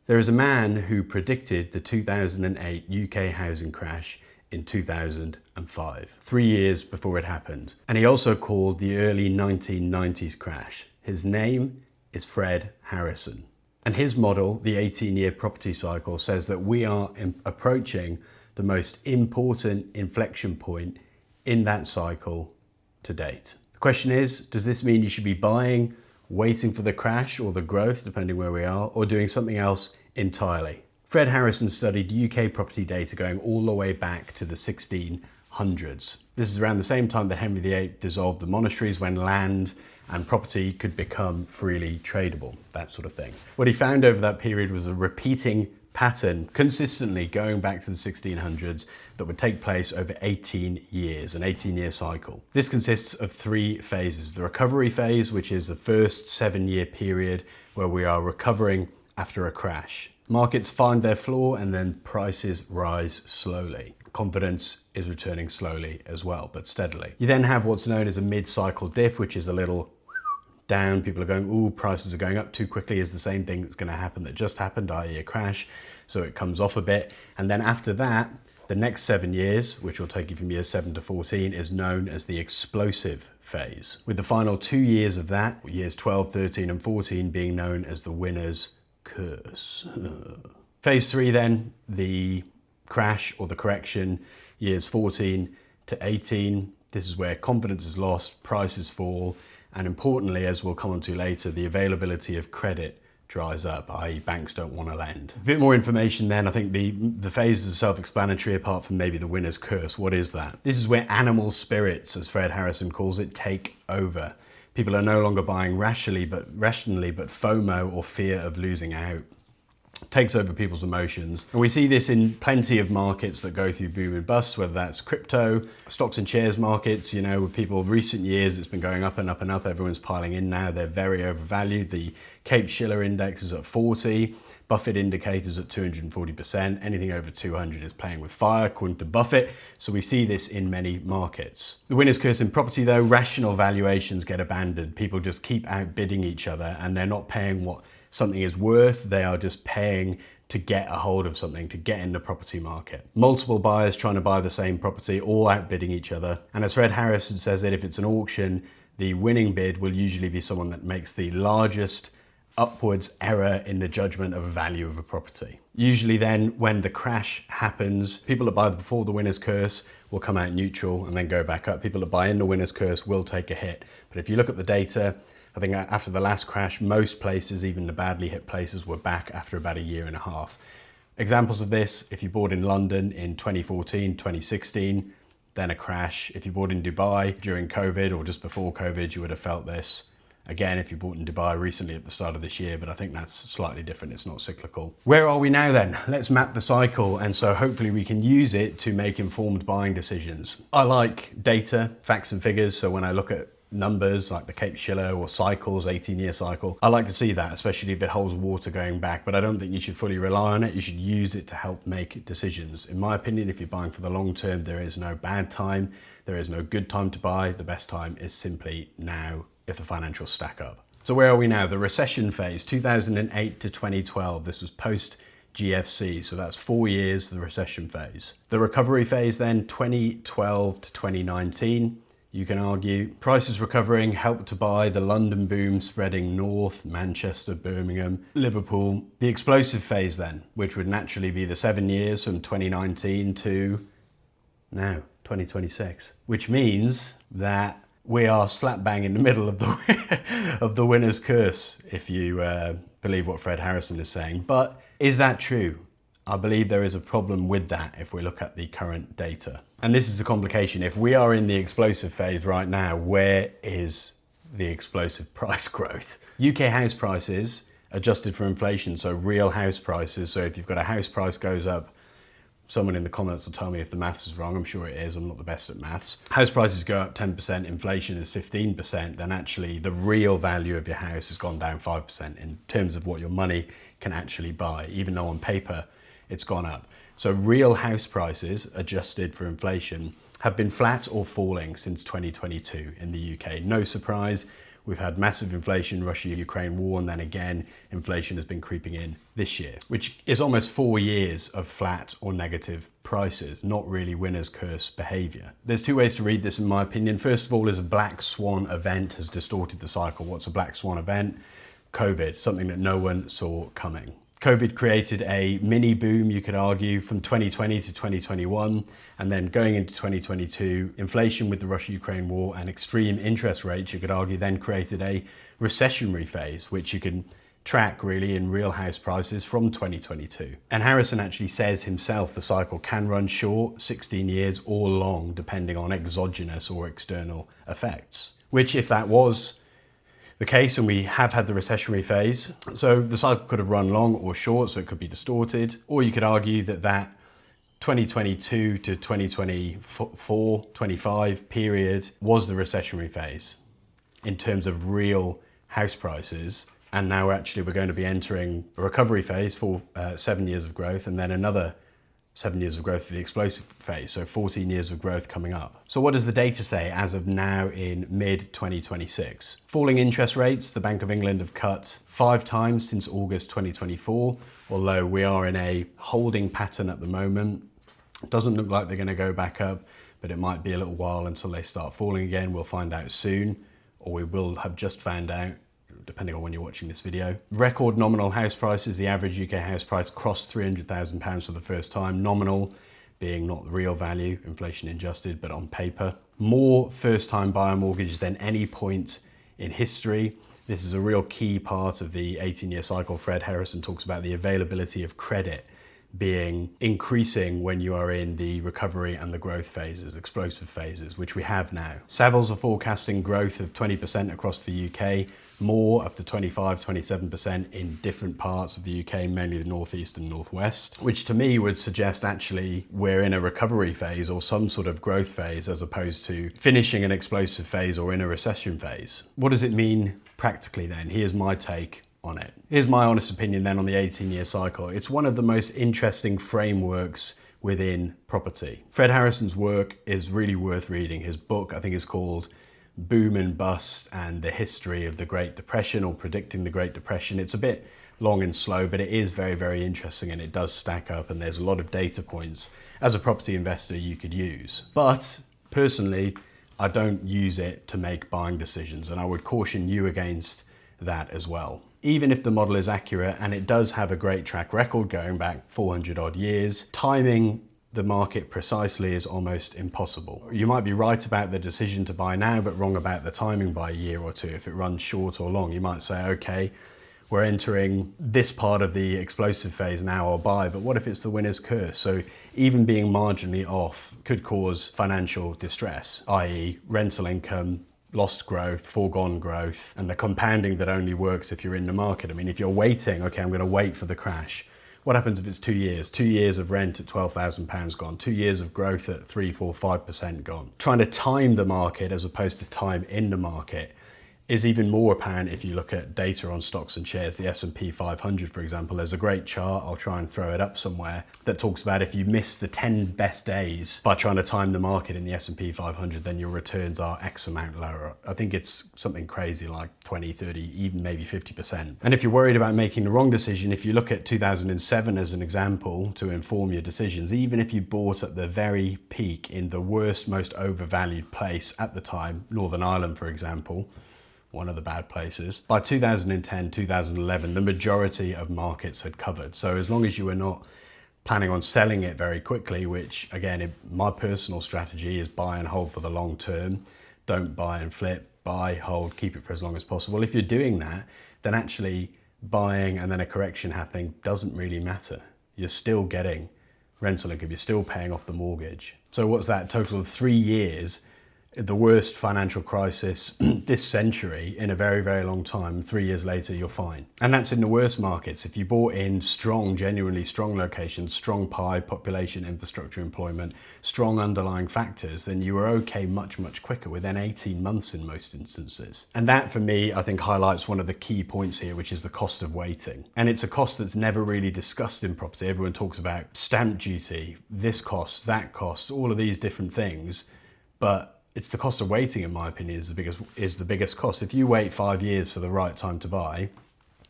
There is a man who predicted the 2008 UK housing crash in 2005, 3 years before it happened. And he also called the early 1990s crash. His name is Fred Harrison. And his model, the 18-year property cycle, says that we are approaching the most important inflection point in that cycle to date. The question is, does this mean you should be buying, waiting for the crash or the growth, depending where we are, or doing something else entirely? Fred Harrison studied UK property data going all the way back to the 1600s. This is around the same time that Henry VIII dissolved the monasteries, when land and property could become freely tradable, that sort of thing. What he found over that period was a repeating pattern consistently going back to the 1600s that would take place over 18 years, an 18-year cycle. This consists of 3 phases. The recovery phase, which is the first 7-year period where we are recovering after a crash. Markets find their floor and then prices rise slowly. Confidence is returning slowly as well, but steadily. You then have what's known as a mid-cycle dip, which is a little down. People are going, ooh, prices are going up too quickly, is the same thing that's going to happen that just happened, i.e. a crash. So it comes off a bit. And then after that, the next 7 years, which will take you from years 7 to 14, is known as the explosive phase, with the final 2 years of that, years 12, 13 and 14, being known as the winner's curse. Phase 3 then, the crash or the correction, years 14 to 18. This is where confidence is lost, prices fall, and importantly, as we'll come on to later, the availability of credit dries up, i.e. banks don't want to lend. A bit more information then. I think the phases are self-explanatory apart from maybe the winner's curse. What is that? This is where animal spirits, as Fred Harrison calls it, take over. People are no longer buying rationally, but FOMO, or fear of losing out, takes over people's emotions. And we see this in plenty of markets that go through boom and busts, whether that's crypto, stocks and shares markets. You know, with people recent years, it's been going up and up and up. Everyone's piling in now. They're very overvalued. The Cape-Shiller index is at 40. Buffett indicators at 240%. Anything over 200 is playing with fire, according to Buffett. So we see this in many markets. The winner's curse in property, though, rational valuations get abandoned. People just keep outbidding each other, and they're not paying what something is worth. They are just paying to get a hold of something, to get in the property market. Multiple buyers trying to buy the same property, all outbidding each other. And as Fred Harrison says it, if it's an auction, the winning bid will usually be someone that makes the largest upwards error in the judgment of a value of a property. Usually then, when the crash happens, people that buy before the winner's curse will come out neutral and then go back up. People that buy in the winner's curse will take a hit. But if you look at the data, I think after the last crash, most places, even the badly hit places, were back after about a year and a half. Examples of this: if you bought in London in 2014, 2016, then a crash. If you bought in Dubai during COVID or just before COVID, you would have felt this. Again, if you bought in Dubai recently at the start of this year, but I think that's slightly different. It's not cyclical. Where are we now then? Let's map the cycle, and so hopefully we can use it to make informed buying decisions. I like data, facts and figures, so when I look at numbers like the Cape-Shiller or cycles, 18-year cycle, I like to see that, especially if it holds water going back, but I don't think you should fully rely on it. You should use it to help make decisions. In my opinion, if you're buying for the long term, there is no bad time, there is no good time to buy. The best time is simply now if the financials stack up. So where are we now? The recession phase, 2008 to 2012. This was post GFC, so that's 4 years, the recession phase. The recovery phase then, 2012 to 2019. You can argue prices recovering, help to buy, the London boom spreading north, Manchester, Birmingham, Liverpool. The explosive phase then, which would naturally be the 7 years from 2019 to now, 2026, which means that we are slap bang in the middle of the of the winner's curse, if you believe what Fred Harrison is saying. But is that true? I believe there is a problem with that if we look at the current data. And this is the complication. If we are in the explosive phase right now, where is the explosive price growth? UK house prices adjusted for inflation, so real house prices. So if you've got a house price goes up, someone in the comments will tell me if the maths is wrong. I'm sure it is. I'm not the best at maths. House prices go up 10%, inflation is 15%, then actually the real value of your house has gone down 5% in terms of what your money can actually buy, even though on paper it's gone up. So real house prices adjusted for inflation have been flat or falling since 2022 in the UK. No surprise, We've had massive inflation, Russia-Ukraine war, and then again, inflation has been creeping in this year, which is almost 4 years of flat or negative prices, not really winner's curse behavior. There's two ways to read this in my opinion. First of all, is a black swan event has distorted the cycle. What's a black swan event? COVID, something that no one saw coming. COVID created a mini boom, you could argue, from 2020 to 2021, and then going into 2022, inflation with the Russia-Ukraine war and extreme interest rates, you could argue, then created a recessionary phase, which you can track really in real house prices from 2022. And Harrison actually says himself the cycle can run short, 16 years, or long, depending on exogenous or external effects, which if that was the case, and we have had the recessionary phase, so the cycle could have run long or short, so it could be distorted, or you could argue that that 2022 to 2024, 25 period was the recessionary phase in terms of real house prices, and now actually we're going to be entering a recovery phase for 7 years of growth, and then another 7 years of growth for the explosive phase, so 14 years of growth coming up. So what does the data say as of now in mid-2026? Falling interest rates, the Bank of England have cut 5 times since August 2024, although we are in a holding pattern at the moment. It doesn't look like they're going to go back up, but it might be a little while until they start falling again. We'll find out soon, or we will have just found out, depending on when you're watching this video. Record nominal house prices. The average UK house price crossed £300,000 for the first time. Nominal being not the real value, inflation adjusted, but on paper. More first-time buyer mortgages than any point in history. This is a real key part of the 18-year cycle. Fred Harrison talks about the availability of credit being increasing when you are in the recovery and the growth phases, explosive phases, which we have now. Savills are forecasting growth of 20% across the UK, more up to 25, 27% in different parts of the UK, mainly the northeast and northwest, which to me would suggest actually we're in a recovery phase or some sort of growth phase as opposed to finishing an explosive phase or in a recession phase. What does it mean practically then? Here's my take on it. Here's my honest opinion then on the 18-year cycle. It's one of the most interesting frameworks within property. Fred Harrison's work is really worth reading. His book, I think, is called Boom and Bust and the History of the Great Depression, or Predicting the Great Depression. It's a bit long and slow, but it is very, very interesting, and it does stack up, and there's a lot of data points as a property investor you could use. But personally, I don't use it to make buying decisions, and I would caution you against that as well. Even if the model is accurate, and it does have a great track record going back 400 odd years, timing the market precisely is almost impossible. You might be right about the decision to buy now, but wrong about the timing by a year or two. If it runs short or long, you might say, okay, we're entering this part of the explosive phase now, I'll buy, but what if it's the winner's curse? So even being marginally off could cause financial distress, i.e. rental income, lost growth, foregone growth, and the compounding that only works if you're in the market. I mean, if you're waiting, okay, I'm going to wait for the crash. What happens if it's 2 years? 2 years of rent at £12,000 gone. 2 years of growth at 3, 4, 5% gone. Trying to time the market as opposed to time in the market is even more apparent if you look at data on stocks and shares. The S&P 500, for example, there's a great chart, I'll try and throw it up somewhere, that talks about if you miss the 10 best days by trying to time the market in the S&P 500, then your returns are X amount lower. I think it's something crazy like 20, 30, even maybe 50%. And if you're worried about making the wrong decision, if you look at 2007 as an example to inform your decisions, even if you bought at the very peak in the worst, most overvalued place at the time, Northern Ireland, for example, one of the bad places. By 2010, 2011, the majority of markets had covered. So as long as you were not planning on selling it very quickly, which again, my personal strategy is buy and hold for the long term, don't buy and flip, buy, hold, keep it for as long as possible. If you're doing that, then actually buying and then a correction happening doesn't really matter. You're still getting rental income, you're still paying off the mortgage. So what's that? Total of 3 years, the worst financial crisis this century in a very, very long time. 3 years later, you're fine. And that's in the worst markets. If you bought in strong, genuinely strong locations, strong pie, population, infrastructure, employment, strong underlying factors, then you were okay much, much quicker, within 18 months in most instances. And that for me, I think highlights one of the key points here, which is the cost of waiting. And it's a cost that's never really discussed in property. Everyone talks about stamp duty, this cost, that cost, all of these different things, but It's the cost of waiting, in my opinion, is the biggest cost. If you wait 5 years for the right time to buy,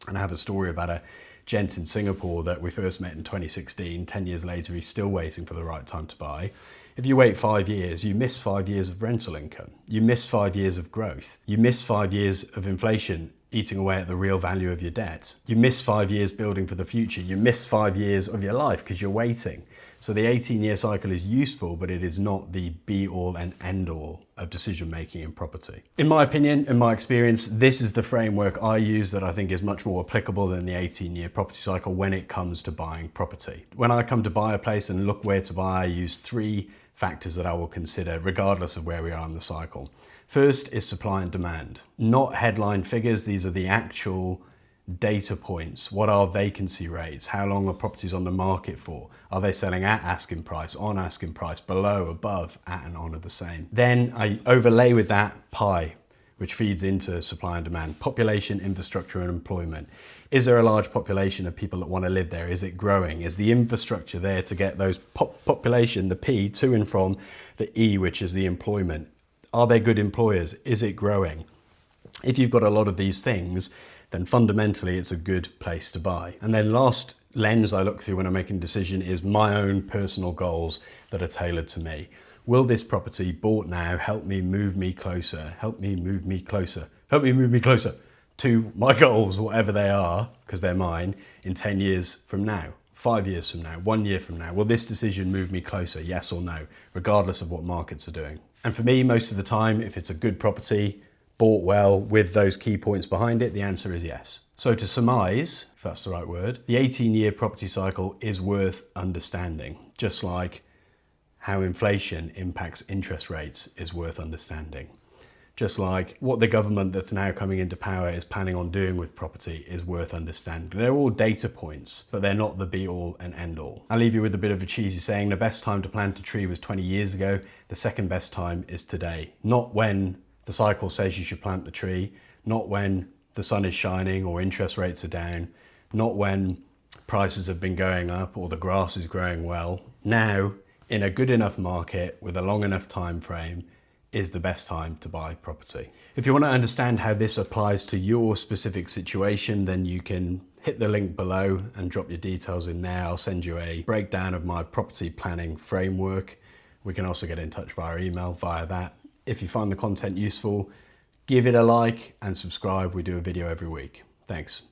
and I have a story about a gent in Singapore that we first met in 2016, 10 years later, he's still waiting for the right time to buy. If you wait 5 years, you miss 5 years of rental income. You miss 5 years of growth. You miss 5 years of inflation eating away at the real value of your debt. You miss 5 years building for the future. You miss 5 years of your life because you're waiting. So the 18-year cycle is useful, but it is not the be-all and end-all of decision-making in property. In my opinion, in my experience, this is the framework I use that I think is much more applicable than the 18-year property cycle when it comes to buying property. When I come to buy a place and look where to buy, I use 3 factors that I will consider regardless of where we are in the cycle. First is supply and demand, not headline figures. These are the actual data points. What are vacancy rates? How long are properties on the market for? Are they selling at asking price, on asking price, below, above, at and on are the same? Then I overlay with that pie, which feeds into supply and demand, population, infrastructure and employment. Is there a large population of people that want to live there? Is it growing? Is the infrastructure there to get those population, the P, to and from, the E, which is the employment? Are they good employers? Is it growing? If you've got a lot of these things, then fundamentally it's a good place to buy. And then last lens I look through when I'm making a decision is my own personal goals that are tailored to me. Will this property bought now help me move me closer, help me move me closer to my goals, whatever they are, because they're mine, in 10 years from now, 5 years from now, 1 year from now? Will this decision move me closer, yes or no, regardless of what markets are doing? And for me, most of the time, if it's a good property, bought well with those key points behind it, the answer is yes. So to surmise, if that's the right word, the 18-year property cycle is worth understanding, just like how inflation impacts interest rates is worth understanding. Just like what the government that's now coming into power is planning on doing with property is worth understanding. They're all data points, but they're not the be-all and end-all. I'll leave you with a bit of a cheesy saying: the best time to plant a tree was 20 years ago. The second best time is today. Not when the cycle says you should plant the tree, not when the sun is shining or interest rates are down, not when prices have been going up or the grass is growing well. Now, in a good enough market with a long enough time frame, is the best time to buy property. If you want to understand how this applies to your specific situation, then you can hit the link below and drop your details in there. I'll send you a breakdown of my property planning framework. We can also get in touch via email via that. If you find the content useful, give it a like and subscribe. We do a video every week. Thanks.